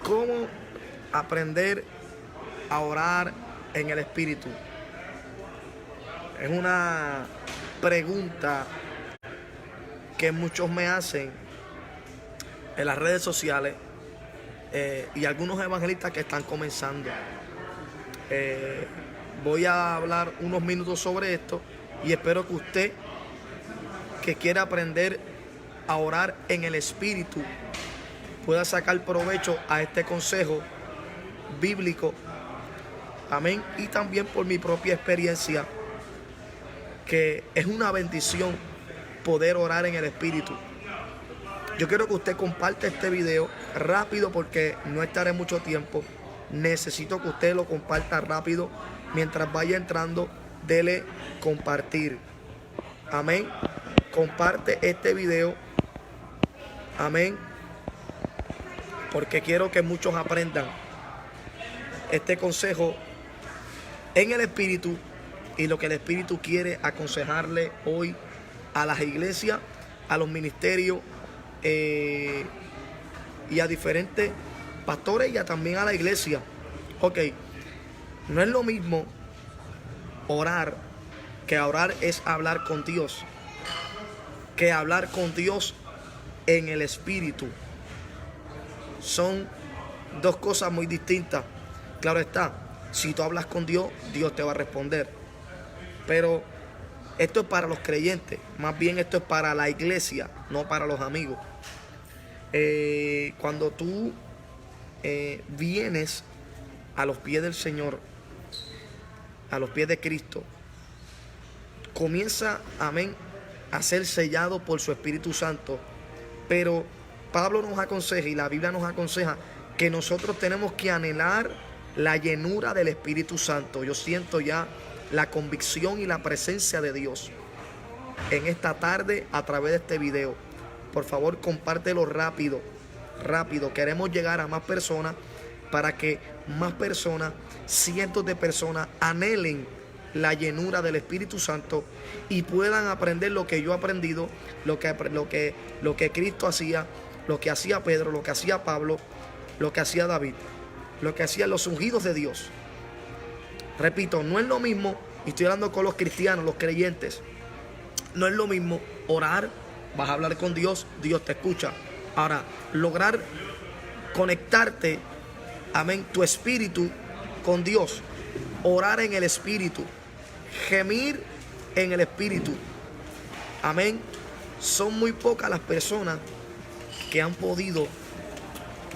¿Cómo aprender a orar en el Espíritu? Es una pregunta que muchos me hacen en las redes sociales y algunos evangelistas que están comenzando. Voy a hablar unos minutos sobre esto y espero que usted, que quiera aprender a orar en el Espíritu, pueda sacar provecho a este consejo bíblico. Amén. Y también por mi propia experiencia, que es una bendición poder orar en el Espíritu. Yo quiero que usted comparte este video rápido porque no estaré mucho tiempo. Necesito que usted lo comparta rápido. Mientras vaya entrando, dele compartir. Amén. Comparte este video. Amén. Porque quiero que muchos aprendan este consejo en el Espíritu y lo que el Espíritu quiere aconsejarle hoy a las iglesias, a los ministerios y a diferentes pastores y también a la iglesia. Ok, no es lo mismo orar, que orar es hablar con Dios, que hablar con Dios en el Espíritu. Son dos cosas muy distintas. Claro está, si tú hablas con Dios, Dios te va a responder. Pero esto es para los creyentes, más bien esto es para la iglesia, no para los amigos. Cuando tú vienes a los pies del Señor, a los pies de Cristo, comienza, amén, a ser sellado por su Espíritu Santo. Pero Pablo nos aconseja y la Biblia nos aconseja que nosotros tenemos que anhelar la llenura del Espíritu Santo. Yo siento ya la convicción y la presencia de Dios en esta tarde a través de este video. Por favor, compártelo rápido. Queremos llegar a más personas para que más personas, cientos de personas, anhelen la llenura del Espíritu Santo y puedan aprender lo que yo he aprendido, lo que Cristo hacía, lo que hacía Pedro, lo que hacía Pablo, lo que hacía David, lo que hacían los ungidos de Dios. Repito, no es lo mismo, y estoy hablando con los cristianos, los creyentes, no es lo mismo orar, vas a hablar con Dios, Dios te escucha. Ahora, lograr conectarte, amén, tu espíritu con Dios, orar en el Espíritu, gemir en el Espíritu, amén. Son muy pocas las personas que han podido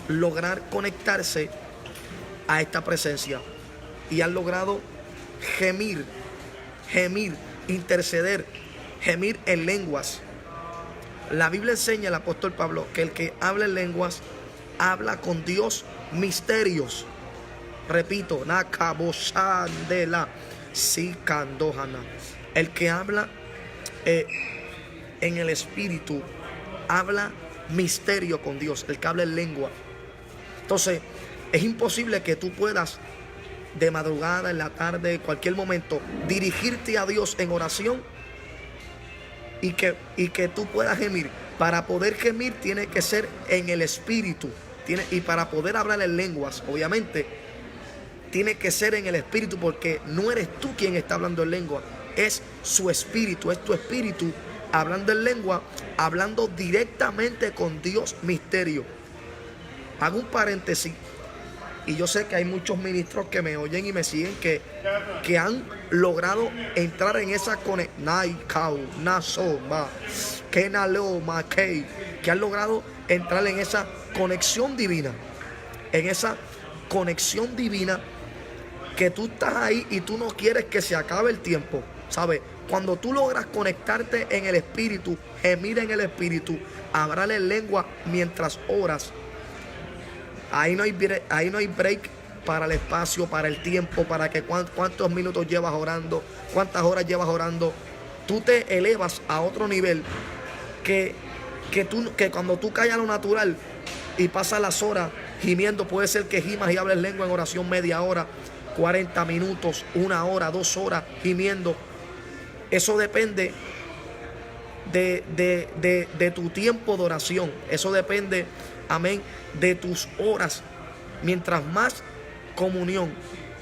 lograr conectarse a esta presencia y han logrado gemir, interceder, gemir en lenguas. La Biblia enseña, el apóstol Pablo, que el que habla en lenguas habla con Dios misterios. Repito, nakaboshandela sikandohana. El que habla en el Espíritu habla misterio con Dios, el que habla en lengua. Entonces, es imposible que tú puedas de madrugada, en la tarde, en cualquier momento, dirigirte a Dios en oración y que tú puedas gemir. Para poder gemir tiene que ser en el Espíritu. Y para poder hablar en lenguas, obviamente, tiene que ser en el Espíritu, porque no eres tú quien está hablando en lengua, es su Espíritu, es tu Espíritu hablando en lengua, hablando directamente con Dios misterio. Hago un paréntesis. Y yo sé que hay muchos ministros que me oyen y me siguen que han logrado entrar en esa conexión, que han logrado entrar en esa conexión divina. En esa conexión divina que tú estás ahí y tú no quieres que se acabe el tiempo. ¿Sabes? Cuando tú logras conectarte en el Espíritu, gemir en el Espíritu, hablar en lengua mientras oras, ahí no hay break para el espacio, para el tiempo, para que cuántos minutos llevas orando, cuántas horas llevas orando. Tú te elevas a otro nivel que cuando tú caes a lo natural y pasas las horas gimiendo, puede ser que gimas y hables lengua en oración media hora, 40 minutos, 1 hora, 2 horas gimiendo. Eso depende de tu tiempo de oración. Eso depende, amén, de tus horas mientras más comunión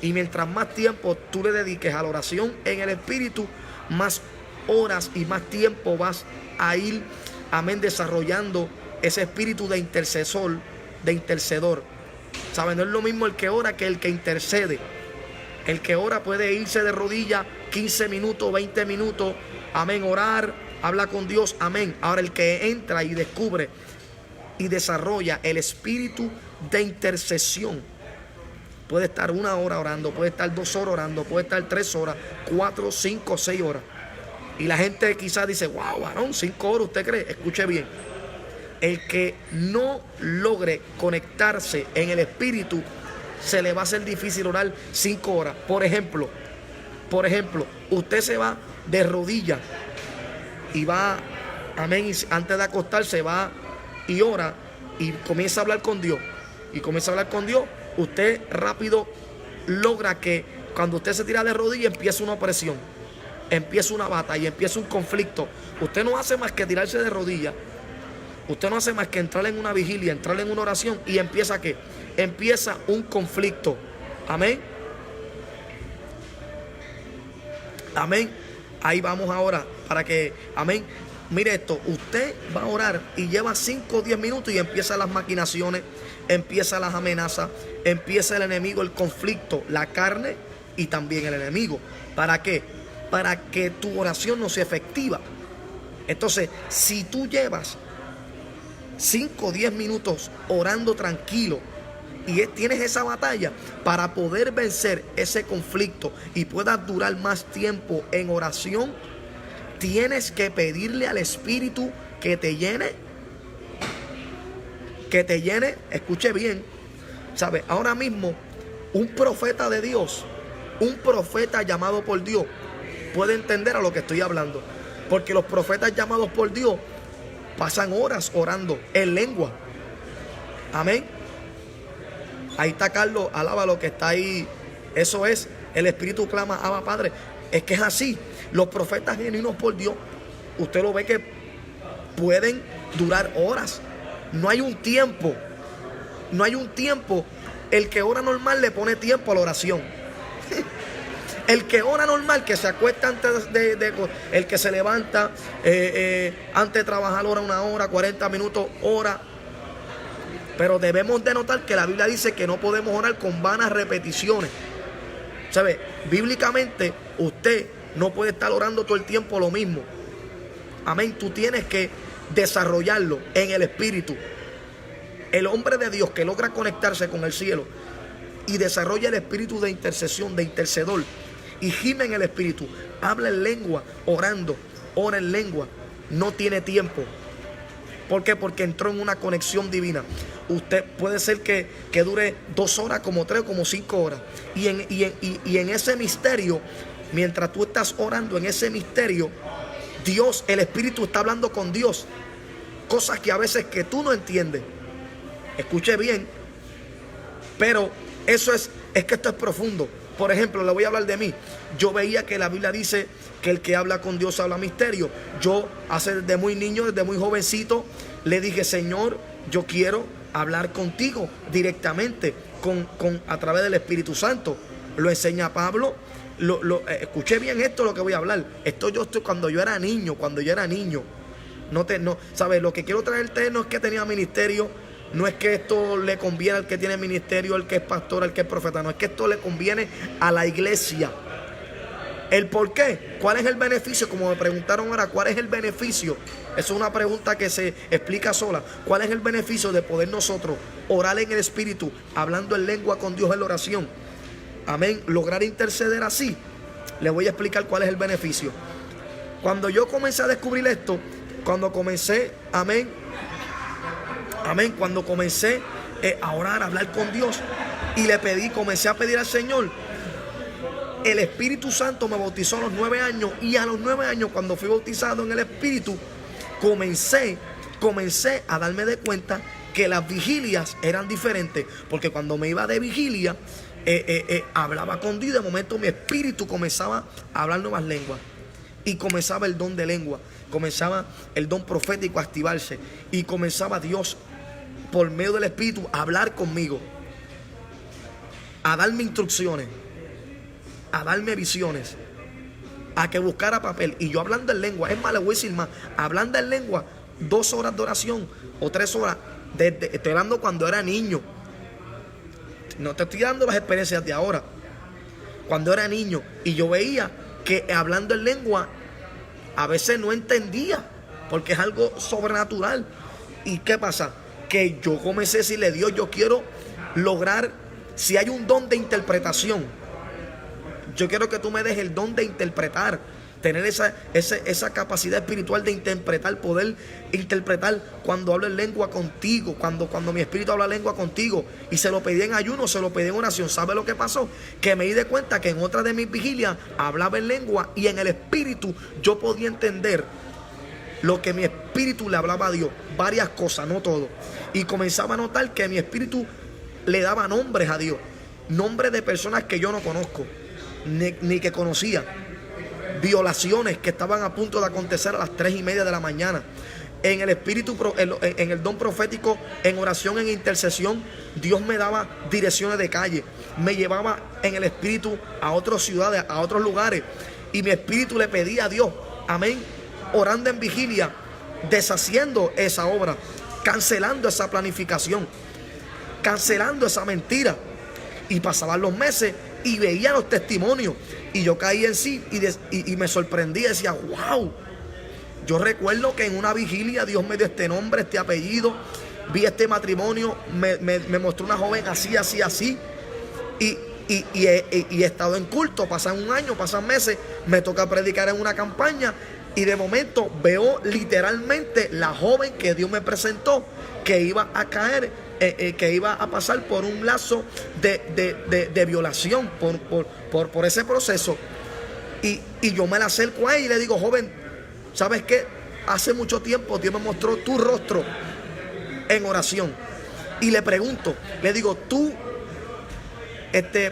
y mientras más tiempo tú le dediques a la oración en el Espíritu, más horas y más tiempo vas a ir, amén, desarrollando ese espíritu de intercesor, de intercedor. ¿Saben? No es lo mismo el que ora que el que intercede. El que ora puede irse de rodillas 15 minutos, 20 minutos, amén, orar, habla con Dios, amén. Ahora el que entra y descubre y desarrolla el espíritu de intercesión, puede estar 1 hora orando, puede estar 2 horas orando, puede estar 3 horas, 4, 5, 6 horas. Y la gente quizás dice, wow, varón, 5 horas, ¿usted cree? Escuche bien. El que no logre conectarse en el espíritu, se le va a hacer difícil orar 5 horas. Por ejemplo, usted se va de rodillas y va, amén, y antes de acostarse va y ora y comienza a hablar con Dios. Y comienza a hablar con Dios, usted rápido logra que cuando usted se tira de rodillas empieza una opresión, empieza una batalla, empieza un conflicto. Usted no hace más que tirarse de rodillas. Usted no hace más que entrar en una vigilia, entrar en una oración y empieza ¿qué? Empieza un conflicto. Amén. Amén. Ahí vamos ahora para que, amén. Mire esto, usted va a orar y lleva 5 o 10 minutos y empiezan las maquinaciones, empiezan las amenazas, empieza el enemigo, el conflicto, la carne y también el enemigo. ¿Para qué? Para que tu oración no sea efectiva. Entonces, si tú llevas 5 o 10 minutos orando tranquilo y tienes esa batalla, para poder vencer ese conflicto y puedas durar más tiempo en oración, tienes que pedirle al Espíritu que te llene, escuche bien, ¿sabe? Ahora mismo un profeta de Dios, un profeta llamado por Dios, puede entender a lo que estoy hablando, porque los profetas llamados por Dios pasan horas orando en lengua. Amén. Ahí está Carlos, alaba lo que está ahí. Eso es, el Espíritu clama, Abba Padre. Es que es así. Los profetas genuinos por Dios, usted lo ve que pueden durar horas. No hay un tiempo. No hay un tiempo. El que ora normal le pone tiempo a la oración. El que ora normal, que se acuesta antes el que se levanta antes de trabajar, ora 1 hora, 40 minutos, ora. Pero debemos de notar que la Biblia dice que no podemos orar con vanas repeticiones. ¿Sabe? Bíblicamente, usted no puede estar orando todo el tiempo lo mismo. Amén. Tú tienes que desarrollarlo en el espíritu. El hombre de Dios que logra conectarse con el cielo y desarrolla el espíritu de intercesión, de intercedor, y gime en el espíritu, habla en lengua, orando, ora en lengua, no tiene tiempo. ¿Por qué? Porque entró en una conexión divina. Usted puede ser que dure 2 horas, como 3, como 5 horas. Y en ese misterio, mientras tú estás orando en ese misterio, Dios, el Espíritu está hablando con Dios. Cosas que a veces que tú no entiendes. Escuche bien. Pero eso es que esto es profundo. Por ejemplo, le voy a hablar de mí. Yo veía que la Biblia dice que el que habla con Dios habla misterio. Yo desde muy niño, desde muy jovencito, le dije, Señor, yo quiero hablar contigo directamente a través del Espíritu Santo. Lo enseña Pablo. Escuché bien esto, lo que voy a hablar. Cuando yo era niño. ¿Sabes? Lo que quiero traerte no es que tenía ministerio. No es que esto le conviene al que tiene ministerio, al que es pastor, al que es profeta. No, es que esto le conviene a la iglesia. ¿El por qué? ¿Cuál es el beneficio? Como me preguntaron ahora, ¿cuál es el beneficio? Eso es una pregunta que se explica sola. ¿Cuál es el beneficio de poder nosotros orar en el Espíritu, hablando en lengua con Dios en la oración? Amén. Lograr interceder así. Le voy a explicar cuál es el beneficio. Cuando yo comencé a descubrir esto, cuando comencé, amén, cuando comencé a orar, a hablar con Dios, y comencé a pedir al Señor, el Espíritu Santo me bautizó a los 9 años, y a los 9 años, cuando fui bautizado en el Espíritu, comencé a darme de cuenta que las vigilias eran diferentes, porque cuando me iba de vigilia, hablaba con Dios, y de momento mi espíritu comenzaba a hablar nuevas lenguas, y comenzaba el don de lengua, comenzaba el don profético a activarse, y comenzaba Dios por medio del Espíritu a hablar conmigo. a darme instrucciones, a darme visiones, a que buscara papel. Y yo hablando en lengua, es más, le voy a decir más, hablando en lengua, 2 horas de oración o 3 horas, estoy hablando cuando era niño. No te estoy dando las experiencias de ahora. Cuando era niño, y yo veía que hablando en lengua, a veces no entendía, porque es algo sobrenatural. ¿Y qué pasa? Que yo comencé a decirle, Dios, yo quiero lograr, si hay un don de interpretación, yo quiero que tú me des el don de interpretar, tener esa capacidad espiritual de interpretar, poder interpretar cuando hablo en lengua contigo, cuando mi espíritu habla lengua contigo. Y se lo pedí en ayuno, se lo pedí en oración. ¿Sabe lo que pasó? Que me di de cuenta que en otra de mis vigilias hablaba en lengua y en el espíritu yo podía entender lo que mi espíritu le hablaba a Dios, varias cosas, no todo. Y comenzaba a notar que mi espíritu le daba nombres a Dios, nombres de personas que yo no conozco, ni que conocía. Violaciones que estaban a punto de acontecer a las 3:30 de la mañana. En el espíritu, en el don profético, en oración, en intercesión, Dios me daba direcciones de calle, me llevaba en el espíritu a otras ciudades, a otros lugares, y mi espíritu le pedía a Dios, amén, orando en vigilia, deshaciendo esa obra, cancelando esa planificación, cancelando esa mentira. Y pasaban los meses y veía los testimonios, y yo caí en sí y me sorprendía, decía, wow. Yo recuerdo que en una vigilia Dios me dio este nombre, este apellido, vi este matrimonio, me mostró una joven así, así, así, y he estado en culto. Pasan un año, pasan meses, me toca predicar en una campaña, y de momento veo literalmente la joven que Dios me presentó, que iba a caer, que iba a pasar por un lazo de violación, por ese proceso. Y yo me la acerco a ella y le digo, joven, ¿sabes qué? Hace mucho tiempo Dios me mostró tu rostro en oración. Y le pregunto, le digo, tú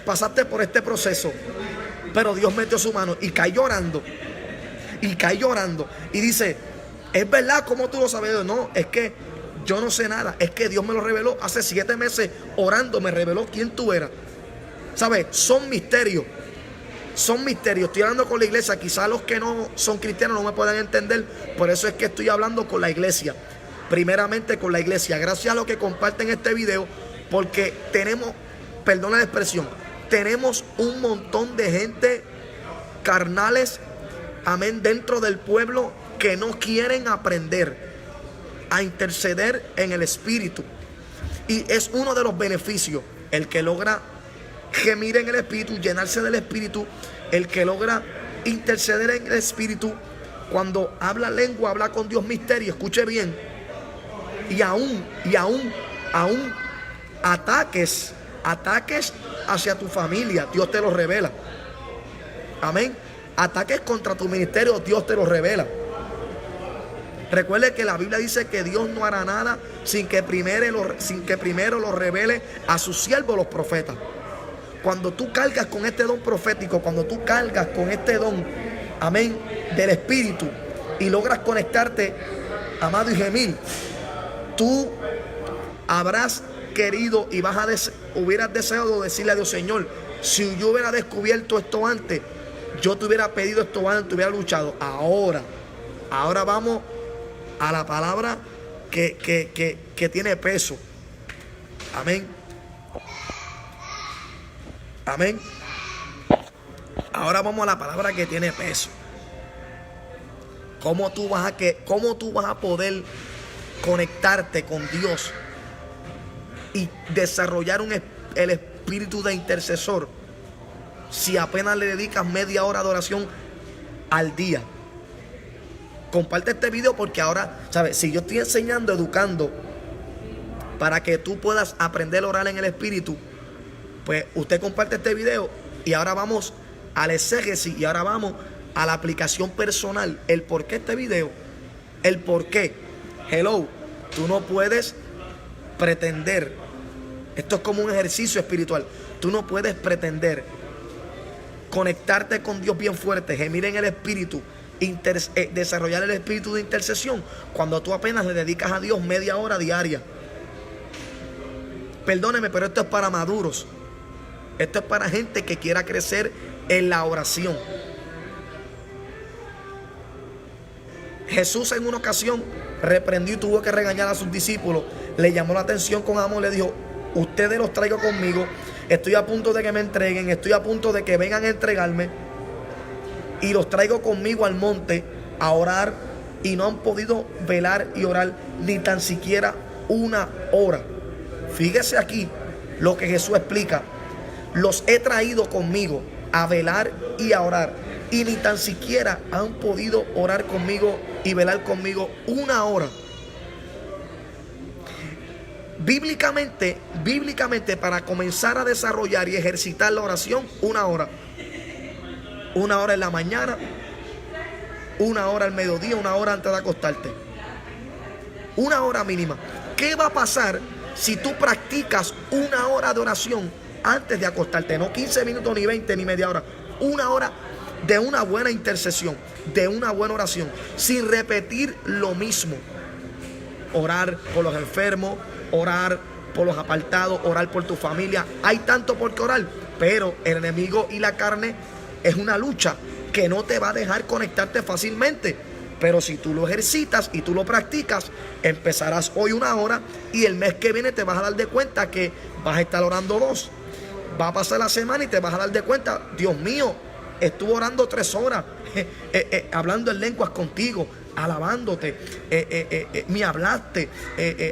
pasaste por este proceso, pero Dios metió su mano y caí llorando. Y caí llorando. Y dice, ¿es verdad? ¿Cómo tú lo sabes? No, es que yo no sé nada. Es que Dios me lo reveló hace 7 meses orando. Me reveló quién tú eras. ¿Sabes? Son misterios. Son misterios. Estoy hablando con la iglesia. Quizás los que no son cristianos no me puedan entender. Por eso es que estoy hablando con la iglesia. Primeramente con la iglesia. Gracias a los que comparten este video. Porque tenemos, perdona la expresión, tenemos un montón de gente carnales, amén, dentro del pueblo, que no quieren aprender a interceder en el espíritu. Y es uno de los beneficios, el que logra gemir en el espíritu, llenarse del espíritu, el que logra interceder en el espíritu, cuando habla lengua, habla con Dios misterio. Escuche bien. Y aún ataques hacia tu familia, Dios te los revela. Amén. Ataques contra tu ministerio, Dios te los revela. Recuerde que la Biblia dice que Dios no hará nada sin que primero lo revele a sus siervos, los profetas. Cuando tú cargas con este don profético, cuando tú cargas con este don, amén, del espíritu, y logras conectarte, amado, y gemir, tú habrás querido y hubieras deseado decirle a Dios, Señor, si yo hubiera descubierto esto antes, yo te hubiera pedido esto antes, te hubiera luchado. Ahora vamos a la palabra que tiene peso. Amén. Amén. Ahora vamos a la palabra que tiene peso. ¿Cómo tú vas a poder conectarte con Dios y desarrollar el espíritu de intercesor si apenas le dedicas media hora de oración al día? Comparte este video, porque ahora, ¿sabes? Si yo estoy enseñando, educando, para que tú puedas aprender a orar en el espíritu, pues usted comparte este video. Y ahora vamos al exégesis, y ahora vamos a la aplicación personal. El por qué este video, el por qué. Hello, tú no puedes pretender, esto es como un ejercicio espiritual, tú no puedes pretender conectarte con Dios bien fuerte, gemir en el espíritu, desarrollar el espíritu de intercesión, cuando tú apenas le dedicas a Dios media hora diaria. Perdóneme, pero esto es para maduros. Esto es para gente que quiera crecer en la oración. Jesús en una ocasión reprendió y tuvo que regañar a sus discípulos. Le llamó la atención con amor, le dijo: ustedes los traigo conmigo, estoy a punto de que me entreguen, estoy a punto de que vengan a entregarme, y los traigo conmigo al monte a orar, y no han podido velar y orar ni tan siquiera una hora. Fíjese aquí lo que Jesús explica: los he traído conmigo a velar y a orar, y ni tan siquiera han podido orar conmigo y velar conmigo una hora. Bíblicamente, para comenzar a desarrollar y ejercitar la oración, una hora. Una hora en la mañana, una hora al mediodía, una hora antes de acostarte. Una hora mínima. ¿Qué va a pasar si tú practicas una hora de oración antes de acostarte? No 15 minutos, ni 20, ni media hora. Una hora de una buena intercesión, de una buena oración, sin repetir lo mismo. Orar por los enfermos, orar por los apartados, orar por tu familia. Hay tanto por qué orar, pero el enemigo y la carne es una lucha que no te va a dejar conectarte fácilmente. Pero si tú lo ejercitas y tú lo practicas, empezarás hoy una hora, y el mes que viene te vas a dar de cuenta que vas a estar orando 2. Va a pasar la semana y te vas a dar de cuenta: Dios mío, estuve orando 3 horas, hablando en lenguas contigo, alabándote, me hablaste,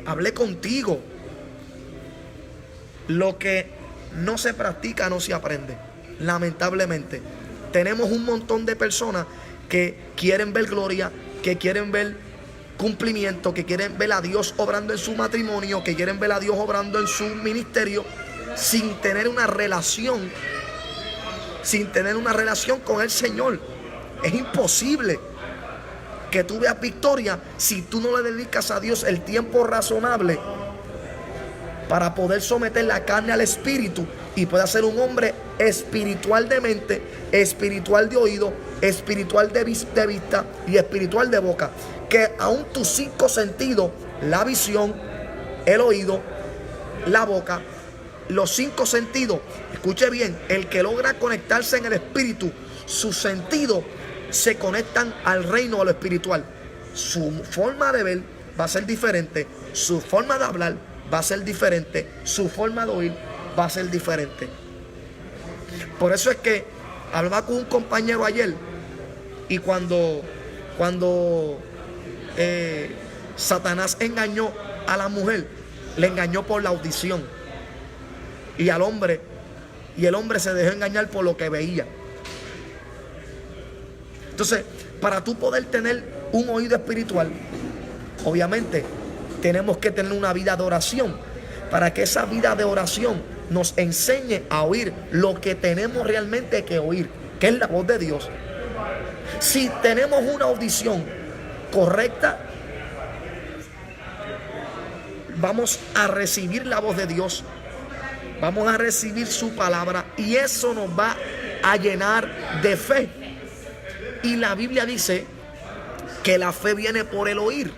hablé contigo. Lo que no se practica no se aprende, lamentablemente. Tenemos un montón de personas que quieren ver gloria, que quieren ver cumplimiento, que quieren ver a Dios obrando en su matrimonio, que quieren ver a Dios obrando en su ministerio, sin tener una relación con el Señor. Es imposible que tú veas victoria si tú no le dedicas a Dios el tiempo razonable para poder someter la carne al espíritu y pueda ser un hombre espiritual de mente, espiritual de oído, espiritual de vista y espiritual de boca. Que aún tus 5 sentidos, la visión, el oído, la boca, los 5 sentidos, escuche bien, el que logra conectarse en el espíritu, sus sentidos se conectan al reino, a lo espiritual. Su forma de ver va a ser diferente, su forma de hablar va a ser diferente, su forma de oír va a ser diferente. Por eso es que hablaba con un compañero ayer, y cuando Satanás engañó a la mujer, le engañó por la audición, y el hombre se dejó engañar por lo que veía. Entonces, para tú poder tener un oído espiritual, obviamente tenemos que tener una vida de oración, para que esa vida de oración nos enseñe a oír lo que tenemos realmente que oír, que es la voz de Dios. Si tenemos una audición correcta, vamos a recibir la voz de Dios, vamos a recibir su palabra, y eso nos va a llenar de fe. Y la Biblia dice que la fe viene por el oír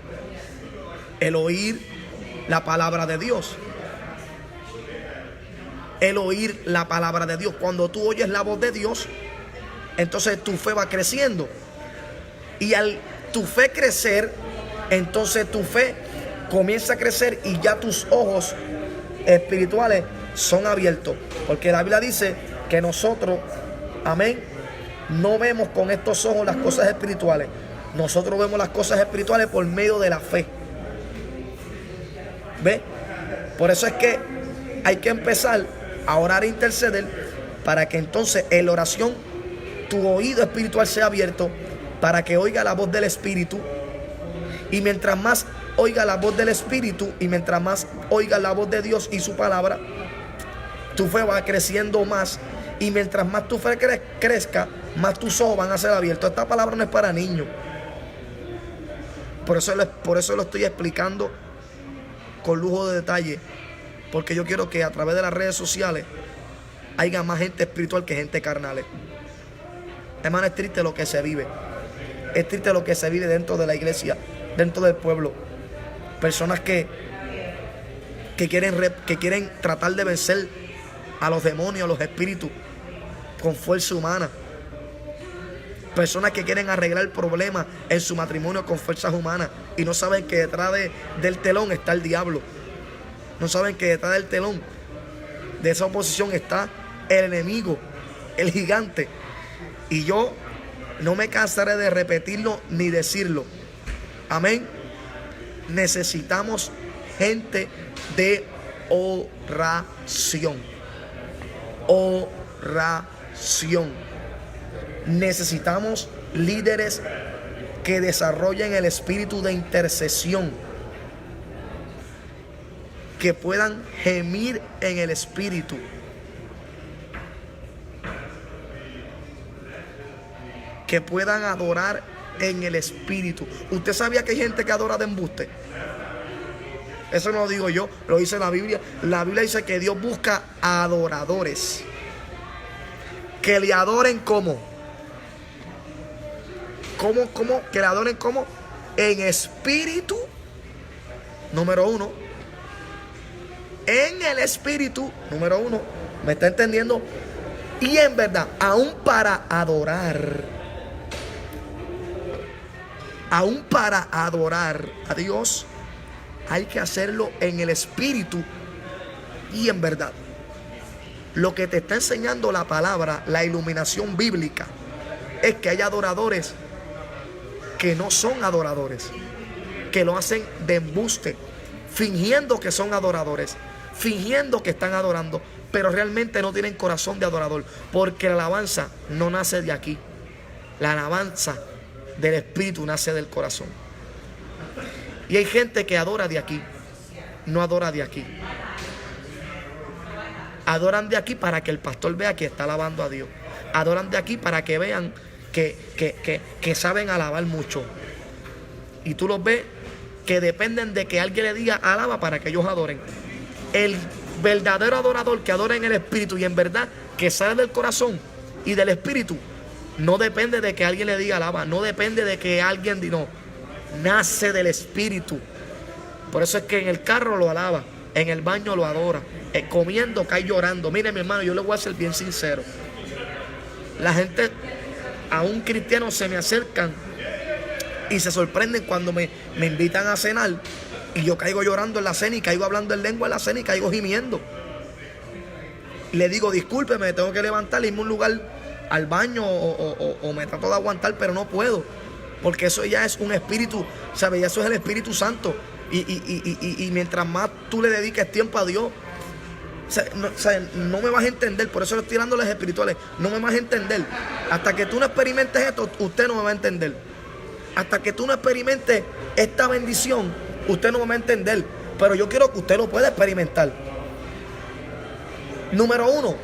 la palabra de Dios. El oír la palabra de Dios. Cuando tú oyes la voz de Dios, entonces tu fe va creciendo. Y al tu fe crecer, entonces tu fe comienza a crecer, y ya tus ojos espirituales son abiertos. Porque la Biblia dice que nosotros, amén, no vemos con estos ojos las cosas espirituales. Nosotros vemos las cosas espirituales por medio de la fe. ¿Ve? Por eso es que hay que empezar a orar e interceder, para que entonces en la oración tu oído espiritual sea abierto, para que oiga la voz del Espíritu. Y mientras más oiga la voz del Espíritu, y mientras más oiga la voz de Dios y su palabra, tu fe va creciendo más. Y mientras más tu fe crezca, más tus ojos van a ser abiertos. Esta palabra no es para niños. Por eso lo estoy explicando con lujo de detalle, porque yo quiero que a través de las redes sociales haya más gente espiritual que gente carnal. Hermano, es triste lo que se vive. Es triste lo que se vive dentro de la iglesia, dentro del pueblo. Personas que quieren tratar de vencer a los demonios, a los espíritus, con fuerza humana. Personas que quieren arreglar problemas en su matrimonio con fuerzas humanas y no saben que detrás del telón está el diablo. No saben que detrás del telón de esa oposición está el enemigo, el gigante. Y yo no me cansaré de repetirlo ni decirlo. Amén. Necesitamos gente de oración. Oración. Necesitamos líderes que desarrollen el espíritu de intercesión, que puedan gemir en el espíritu, que puedan adorar en el espíritu. ¿Usted sabía que hay gente que adora de embuste? Eso no lo digo yo, lo dice la Biblia. La Biblia dice que Dios busca adoradores que le adoren como. ¿Cómo? Que le adoren como en espíritu, número uno. En el espíritu, número uno. ¿Me está entendiendo? Y en verdad, aún para adorar a Dios, hay que hacerlo en el espíritu y en verdad. Lo que te está enseñando la palabra, la iluminación bíblica, es que hay adoradores que no son adoradores, que lo hacen de embuste, fingiendo que son adoradores, fingiendo que están adorando, pero realmente no tienen corazón de adorador, porque la alabanza no nace de aquí. La alabanza del espíritu nace del corazón. Y hay gente que adora de aquí, no adora de aquí. Adoran de aquí para que el pastor vea que está alabando a Dios. Adoran de aquí para que vean que saben alabar mucho. Y tú los ves que dependen de que alguien le diga alaba para que ellos adoren. El verdadero adorador que adora en el espíritu y en verdad que sale del corazón y del espíritu, no depende de que alguien le diga alaba, no depende de que alguien diga, nace del espíritu. Por eso es que en el carro lo alaba, en el baño lo adora, comiendo cae llorando. Mire, mi hermano, yo le voy a ser bien sincero. La gente, a un cristiano, se me acercan y se sorprenden cuando me invitan a cenar y yo caigo llorando en la cena y caigo hablando en lengua en la cena y caigo gimiendo. Le digo, discúlpeme, tengo que levantar, irme a un lugar al baño o me trato de aguantar, pero no puedo, porque eso ya es un espíritu, ¿sabes? Ya eso es el Espíritu Santo. Y mientras más tú le dediques tiempo a Dios, no me vas a entender. Por eso le estoy dando las espirituales. No me vas a entender. Hasta que tú no experimentes esto, usted no me va a entender. Hasta que tú no experimentes esta bendición, usted no me va a entender. Pero yo quiero que usted lo pueda experimentar. Número uno,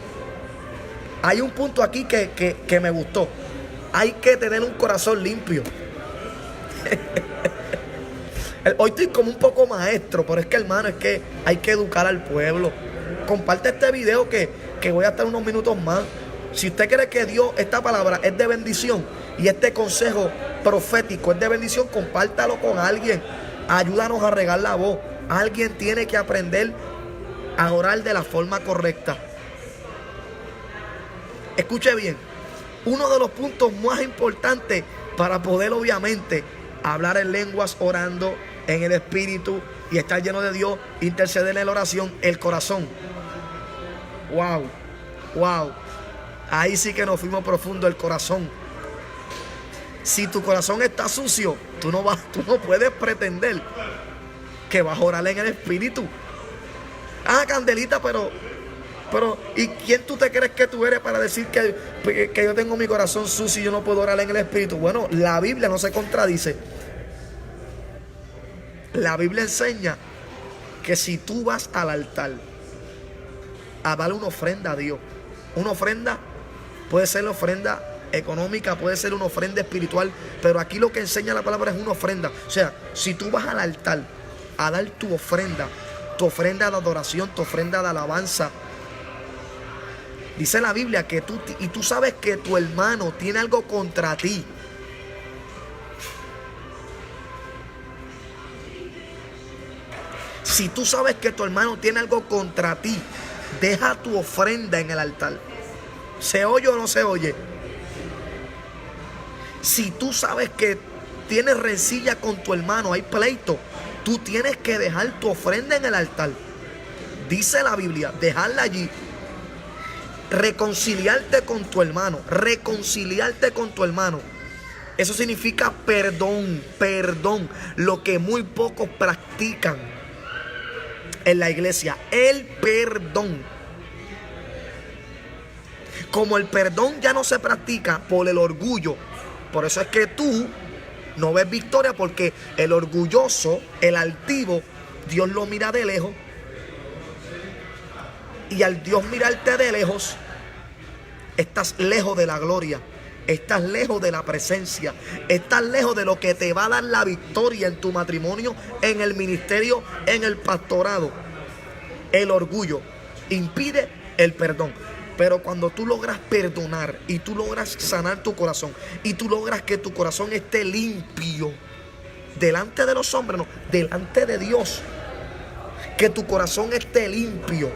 hay un punto aquí que me gustó. Hay que tener un corazón limpio. Hoy estoy como un poco maestro, pero es que, hermano, es que hay que educar al pueblo. Comparte este video que voy a estar unos minutos más. Si usted cree que Dios, esta palabra es de bendición y este consejo profético es de bendición, compártalo con alguien. Ayúdanos a regar la voz. Alguien tiene que aprender a orar de la forma correcta. Escuche bien. Uno de los puntos más importantes para poder, obviamente, hablar en lenguas orando en el espíritu y estar lleno de Dios, interceder en la oración, el corazón. Wow. Ahí sí que nos fuimos profundo, el corazón. Si tu corazón está sucio, tú no puedes pretender que vas a orar en el espíritu. Candelita, pero ¿y quién tú te crees que tú eres para decir que yo tengo mi corazón sucio y yo no puedo orar en el espíritu? Bueno, la Biblia no se contradice. La Biblia enseña que si tú vas al altar a darle una ofrenda a Dios, una ofrenda puede ser la ofrenda económica, puede ser una ofrenda espiritual, pero aquí lo que enseña la palabra es una ofrenda. O sea, si tú vas al altar a dar tu ofrenda de adoración, tu ofrenda de alabanza, dice la Biblia que tú sabes que tu hermano tiene algo contra ti. Si tú sabes que tu hermano tiene algo contra ti Deja tu ofrenda en el altar. ¿Se oye o no se oye? Si tú sabes que tienes rencilla con tu hermano, hay pleito, tú tienes que dejar tu ofrenda en el altar. Dice la Biblia, dejarla allí. Reconciliarte con tu hermano. Reconciliarte con tu hermano. Eso significa perdón. Perdón. Lo que muy pocos practican en la iglesia. El perdón. Como el perdón ya no se practica por el orgullo. Por eso es que tú no ves victoria, porque el orgulloso, el altivo, Dios lo mira de lejos. Y al Dios mirarte de lejos, estás lejos de la gloria, estás lejos de la presencia, estás lejos de lo que te va a dar la victoria en tu matrimonio, en el ministerio, en el pastorado. El orgullo impide el perdón. Pero cuando tú logras perdonar y tú logras sanar tu corazón y tú logras que tu corazón esté limpio delante de los hombres, no, delante de Dios, que tu corazón esté limpio.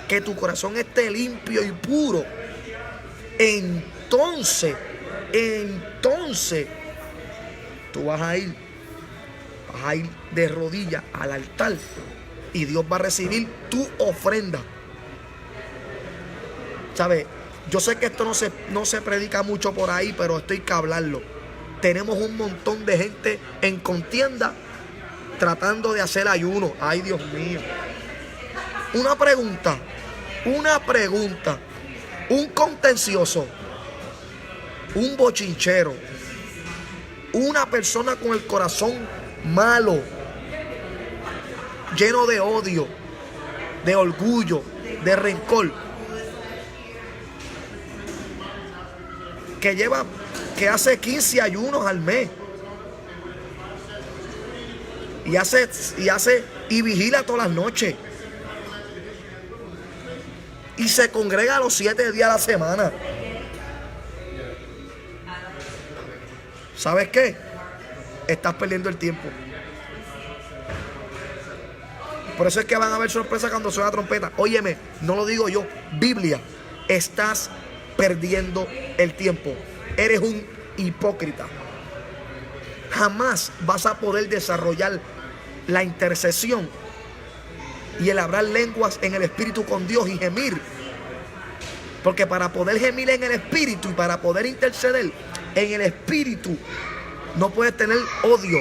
Que tu corazón esté limpio y puro. Entonces, tú vas a ir de rodillas al altar y Dios va a recibir tu ofrenda. ¿Sabes? Yo sé que esto no se predica mucho por ahí, pero esto hay que hablarlo. Tenemos un montón de gente en contienda tratando de hacer ayuno. Ay, Dios mío. Una pregunta. Un contencioso, un bochinchero, una persona con el corazón malo, lleno de odio, de orgullo, de rencor, que hace 15 ayunos al mes y vigila todas las noches. Y se congrega los 7 días a la semana. ¿Sabes qué? Estás perdiendo el tiempo. Por eso es que van a haber sorpresas cuando suena la trompeta. Óyeme, no lo digo yo. Biblia, estás perdiendo el tiempo. Eres un hipócrita. Jamás vas a poder desarrollar la intercesión y el hablar lenguas en el espíritu con Dios y gemir. Porque para poder gemir en el espíritu y para poder interceder en el espíritu, no puedes tener odio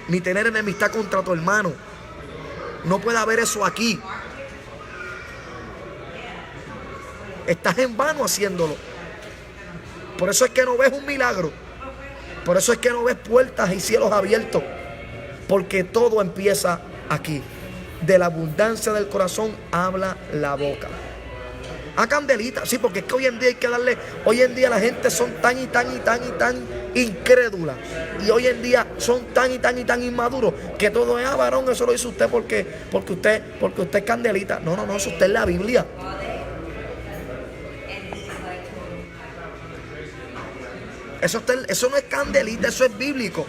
ni tener enemistad contra tu hermano. No puede haber eso aquí. Estás en vano haciéndolo. Por eso es que no ves un milagro. Por eso es que no ves puertas y cielos abiertos. Porque todo empieza aquí. De la abundancia del corazón habla la boca. A candelita, sí, porque es que hoy en día hay que darle. Hoy en día la gente son tan incrédula. Y hoy en día son tan inmaduros que todo es varón, eso lo dice usted porque usted es candelita. No, eso está en la Biblia. Eso no es candelita, eso es bíblico.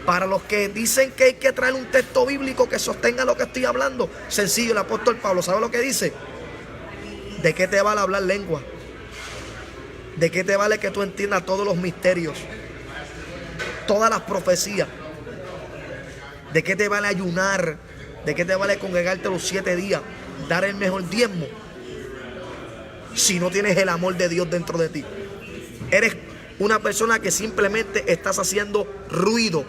Para los que dicen que hay que traer un texto bíblico que sostenga lo que estoy hablando, sencillo, el apóstol Pablo, ¿sabe lo que dice? ¿De qué te vale hablar lengua? ¿De qué te vale que tú entiendas todos los misterios? Todas las profecías. ¿De qué te vale ayunar? ¿De qué te vale congregarte los 7 días? Dar el mejor diezmo. Si no tienes el amor de Dios dentro de ti. Eres una persona que simplemente estás haciendo ruido.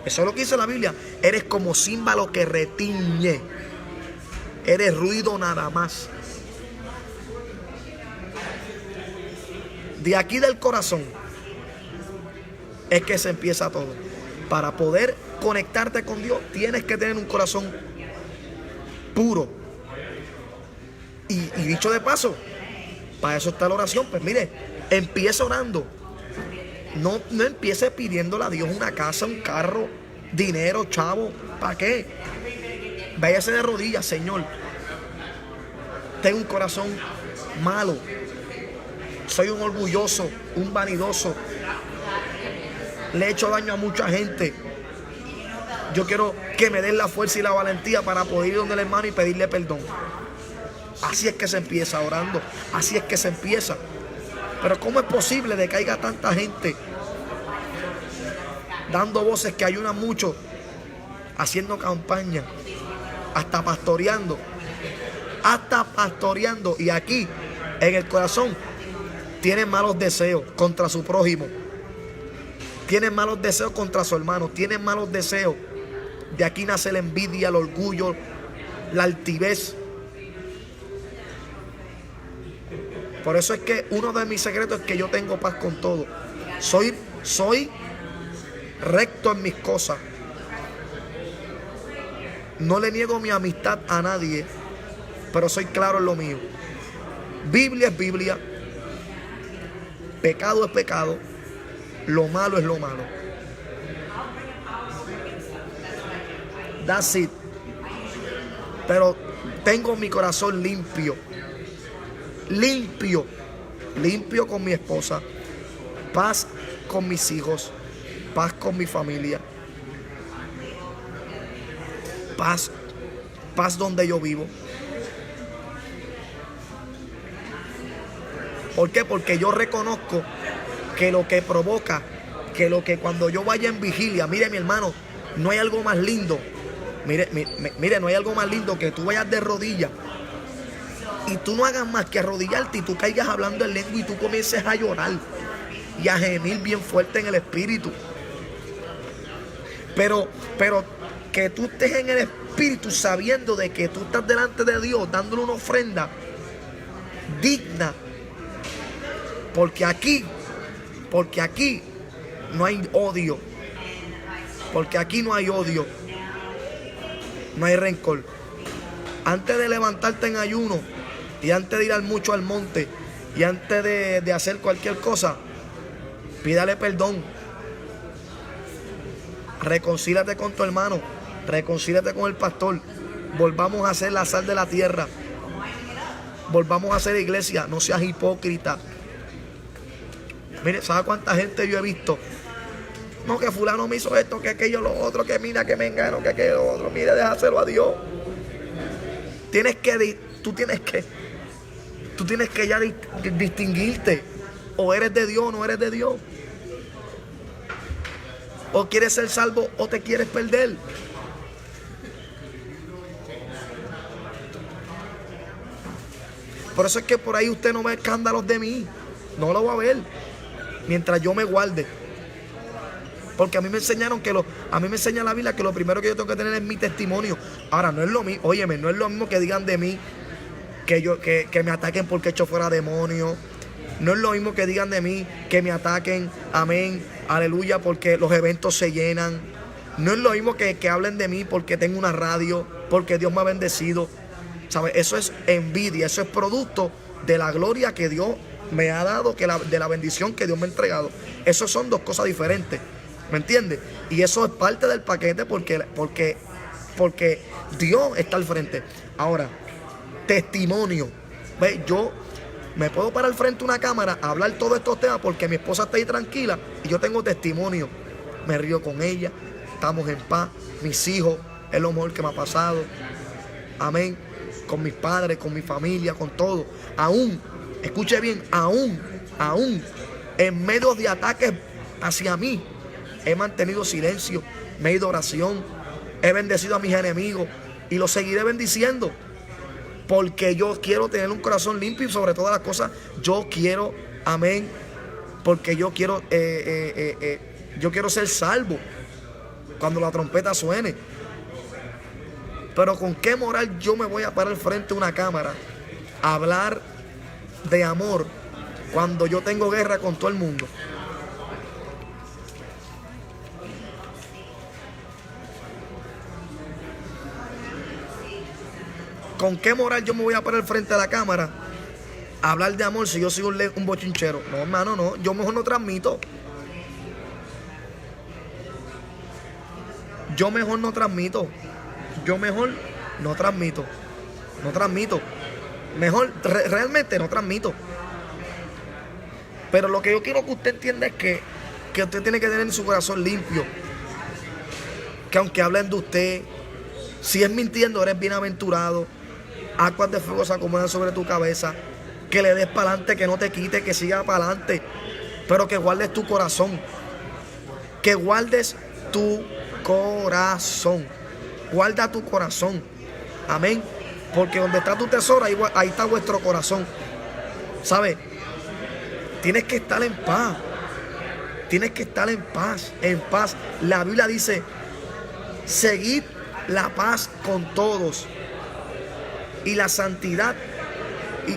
Eso es lo que dice la Biblia. Eres como címbalo que retiñe. Eres ruido nada más. De aquí del corazón es que se empieza todo. Para poder conectarte con Dios tienes que tener un corazón puro. Y dicho de paso, para eso está la oración. Pues mire, empieza orando. No empiece pidiéndole a Dios una casa, un carro, dinero, chavo. ¿Para qué? Váyase de rodillas, Señor. Tengo un corazón malo. Soy un orgulloso, un vanidoso. Le he hecho daño a mucha gente. Yo quiero que me den la fuerza y la valentía para poder ir donde el hermano y pedirle perdón. Así es que se empieza orando. Así es que se empieza. Pero ¿cómo es posible de que haya tanta gente dando voces que ayunan mucho, haciendo campaña, hasta pastoreando? Y aquí, en el corazón, tienen malos deseos contra su prójimo. Tienen malos deseos contra su hermano. Tienen malos deseos. De aquí nace la envidia, el orgullo, la altivez. Por eso es que uno de mis secretos es que yo tengo paz con todo. Soy recto en mis cosas. No le niego mi amistad a nadie, pero soy claro en lo mío. Biblia es Biblia. Pecado es pecado. Lo malo es lo malo. That's it. Pero tengo mi corazón limpio. Limpio con mi esposa. Paz con mis hijos. Paz con mi familia. Paz donde yo vivo. ¿Por qué? Porque yo reconozco que lo que provoca, que cuando yo vaya en vigilia, mire mi hermano, no hay algo más lindo. Mire, no hay algo más lindo que tú vayas de rodillas y tú no hagas más que arrodillarte y tú caigas hablando en lengua y tú comiences a llorar y a gemir bien fuerte en el espíritu. Pero que tú estés en el espíritu sabiendo de que tú estás delante de Dios dándole una ofrenda digna. Porque aquí no hay odio. Porque aquí no hay odio. No hay rencor. Antes de levantarte en ayuno y antes de ir mucho al monte y antes de hacer cualquier cosa, pídale perdón. Reconcílate con tu hermano. Reconcílate con el pastor. Volvamos a ser la sal de la tierra. Volvamos a ser iglesia. No seas hipócrita. Mire, ¿sabe cuánta gente yo he visto? No, que fulano me hizo esto, que aquello, lo otro, que mira, que me engano, que aquello, lo otro. Mire, déjaselo a Dios. Tú tienes que ya distinguirte. O eres de Dios o no eres de Dios. O quieres ser salvo o te quieres perder. Por eso es que por ahí usted no ve escándalos de mí. No lo va a ver. Mientras yo me guarde. Porque a mí me enseñaron a mí me enseña la Biblia que lo primero que yo tengo que tener es mi testimonio. Ahora, no es lo mismo, óyeme, no es lo mismo que digan de mí que me ataquen porque echo fuera demonios. No es lo mismo que digan de mí que me ataquen, amén, aleluya, porque los eventos se llenan. No es lo mismo que hablen de mí porque tengo una radio, porque Dios me ha bendecido. ¿Sabes? Eso es envidia, eso es producto de la gloria que Dios me ha dado, de la bendición que Dios me ha entregado. Eso son dos cosas diferentes. ¿Me entiendes? Y eso es parte del paquete porque Dios está al frente. Ahora, testimonio. ¿Ves? Yo me puedo parar frente a una cámara a hablar todos estos temas porque mi esposa está ahí tranquila y yo tengo testimonio. Me río con ella, estamos en paz. Mis hijos, es lo mejor que me ha pasado. Amén. Con mis padres, con mi familia, con todo. Aún, escuche bien, aún en medio de ataques hacia mí, he mantenido silencio, me he ido a oración, he bendecido a mis enemigos y los seguiré bendiciendo porque yo quiero tener un corazón limpio y sobre todas las cosas yo quiero, amén, porque yo quiero ser salvo cuando la trompeta suene. Pero ¿con qué moral yo me voy a parar frente a una cámara a hablar de amor cuando yo tengo guerra con todo el mundo? ¿Con qué moral yo me voy a parar frente a la cámara a hablar de amor si yo soy un bochinchero? No, hermano, no. Yo mejor no transmito. Yo mejor no transmito. Mejor, realmente no transmito. Pero lo que yo quiero que usted entienda es que usted tiene que tener su corazón limpio. que aunque hablen de usted, si es mintiendo, eres bienaventurado. Aguas de fuego se acomodan sobre tu cabeza. Que le des para adelante, que no te quite, que siga para adelante. Pero que guardes tu corazón. Que guardes tu corazón. Guarda tu corazón. Amén. Porque donde está tu tesoro, ahí está vuestro corazón. ¿Sabes? Tienes que estar en paz. Tienes que estar en paz. En paz. La Biblia dice: seguid la paz con todos. Y la santidad.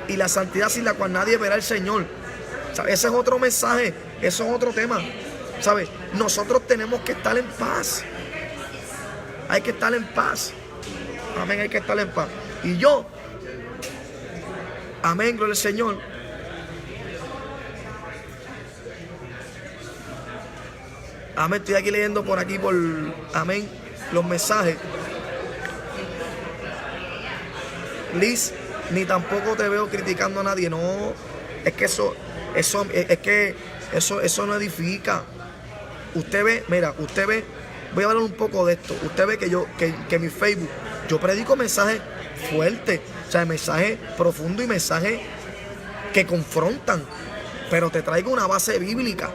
Y la santidad sin la cual nadie verá al Señor. ¿Sabes? Ese es otro mensaje. Eso es otro tema. ¿Sabes? Nosotros tenemos que estar en paz. Hay que estar en paz. Amén, hay que estar en paz. Y yo, amén, gloria al Señor. Amén, estoy aquí leyendo por aquí, amén, los mensajes. Liz, ni tampoco te veo criticando a nadie. No, es que eso no edifica. Usted ve, mira, usted ve, voy a hablar un poco de esto. Usted ve que mi Facebook, yo predico mensajes fuertes, o sea, mensajes profundos y mensajes que confrontan, pero te traigo una base bíblica.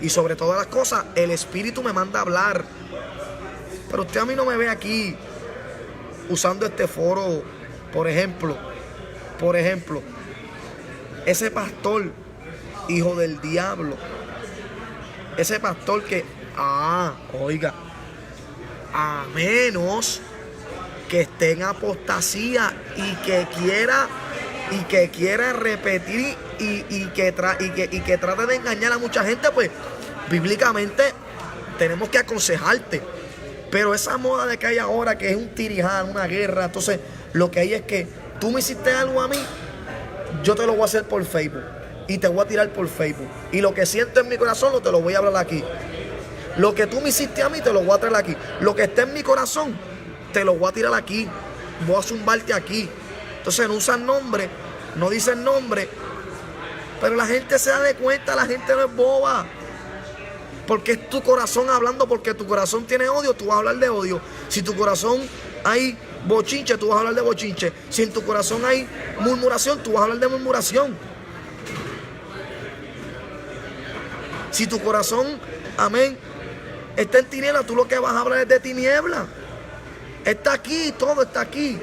Y sobre todas las cosas, el Espíritu me manda a hablar. Pero usted a mí no me ve aquí usando este foro, por ejemplo, ese pastor, hijo del diablo, ese pastor que, oiga, a menos que esté en apostasía y que quiera repetir y que trate de engañar a mucha gente, pues bíblicamente tenemos que aconsejarte. Pero esa moda de que hay ahora, que es un tiriján, una guerra, entonces lo que hay es que tú me hiciste algo a mí, yo te lo voy a hacer por Facebook y te voy a tirar por Facebook, y lo que siento en mi corazón te lo voy a hablar aquí. Lo que tú me hiciste a mí te lo voy a traer aquí. Lo que está en mi corazón te lo voy a tirar aquí. Voy a zumbarte aquí. Entonces no usan nombre, no dicen nombre, pero la gente se da de cuenta, la gente no es boba. Porque es tu corazón hablando, porque tu corazón tiene odio, tú vas a hablar de odio. Si tu corazón hay bochinche, tú vas a hablar de bochinche. Si en tu corazón hay murmuración, tú vas a hablar de murmuración. Si tu corazón, amén, está en tiniebla, tú lo que vas a hablar es de tiniebla. Está aquí, todo está aquí.